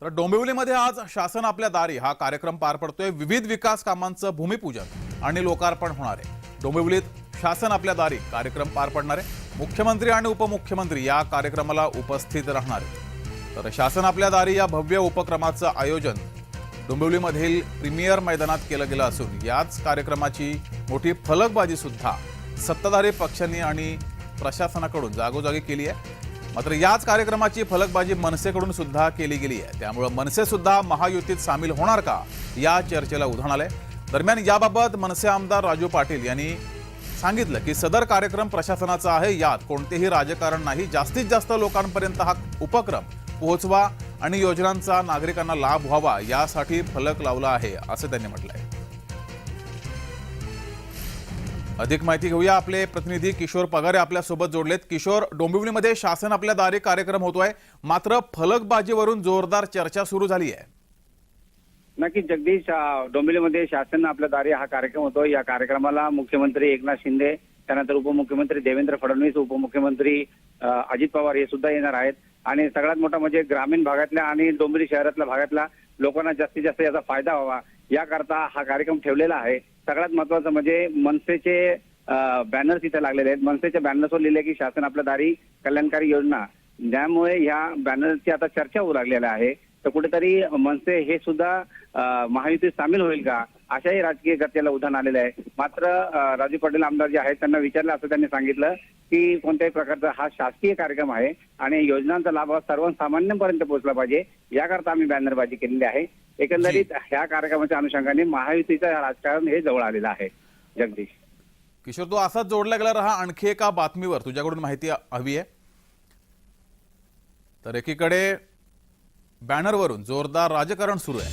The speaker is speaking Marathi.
तर डोंबिवलीमध्ये आज शासन आपल्या दारी हा कार्यक्रम पार पडतोय। विविध विकास कामांचं भूमिपूजन आणि लोकार्पण होणार आहे। डोंबिवलीत शासन आपल्या दारी कार्यक्रम पार पडणार आहे। मुख्यमंत्री आणि उपमुख्यमंत्री या कार्यक्रमाला उपस्थित राहणार आहेत। तर शासन आपल्या दारी या भव्य उपक्रमाचं आयोजन डोंबिवलीमधील प्रीमियर मैदानात केलं गेलं असून याच कार्यक्रमाची मोठी फलकबाजी सुद्धा सत्ताधारी पक्षांनी आणि प्रशासनाकडून जागोजागी केली आहे। मात्र याच कार्यक्रमाची फलकबाजी मनसेकडून सुद्धा केली गेली आहे। त्यामुळे मनसे सुद्धा महायुतीत सामील होणार का या चर्चेला उधाण आलंय। दरम्यान याबाबत मनसे आमदार राजू पाटील यांनी सांगितलं की सदर कार्यक्रम प्रशासनाचा आहे, यात कोणतेही राजकारण नाही। जास्तीत जास्त लोकांपर्यंत हा उपक्रम पोहोचवा आणि योजनांचा नागरिकांना लाभ व्हावा यासाठी फलक लावला आहे असं त्यांनी म्हटलंय। अधिक माहिती घेऊया, आपले प्रतिनिधी किशोर पगारे आपल्या सोबत जोडलेत। किशोर, डोंबिवलीमध्ये शासन आपल्या दारी कार्यक्रम होतोय, मात्र फलकबाजीवरून जोरदार चर्चा सुरू झाली आहे। नक्की जगदीश, डोंबिवलीमध्ये शासन आपल्या दारी हा कार्यक्रम होतो। या कार्यक्रमाला मुख्यमंत्री एकनाथ शिंदे, त्यानंतर उपमुख्यमंत्री देवेंद्र फडणवीस, उपमुख्यमंत्री अजित पवार हे सुद्धा येणार आहेत। आणि सगळ्यात मोठा म्हणजे ग्रामीण भागातल्या आणि डोंबिवली शहरातल्या भागातल्या लोकांना जास्तीत जास्त याचा फायदा व्हावा याकरता हा कार्यक्रम ठेवलेला आहे। सगळ्यात महत्त्वाचं म्हणजे मनसेचे बॅनर्स इथे लागलेले आहेत। मनसेच्या बॅनर्सवर लिहिले की शासन आपल्या दारी कल्याणकारी योजना, ज्यामुळे ह्या बॅनरची आता चर्चा होऊ लागलेली आहे। तर कुठेतरी मनसे हे सुद्धा महायुतीत सामील होईल का अशाही राजकीय गत्याला उधाण आलेलं आहे। मात्र राजू पाटील आमदार जे आहेत त्यांना विचारलं असं त्यांनी सांगितलं की कोणत्याही प्रकारचा हा शासकीय कार्यक्रम आहे आणि योजनांचा लाभ सर्वसामान्यांपर्यंत पोहोचला पाहिजे याकरता आम्ही बॅनरबाजी केलेली आहे। एकंदरीत ह्या कार्यक्रमाच्या अनुषंगाने महायुतीचं राजकारण हे जवळ आलेलं आहे। जगदीश, किशोर, तो असाच जोडला गेला रहा। आणखी एका बातमीवर तुझ्याकडून माहिती हवी आहे। तर एकीकडे बॅनरवरून जोरदार राजकारण सुरू आहे,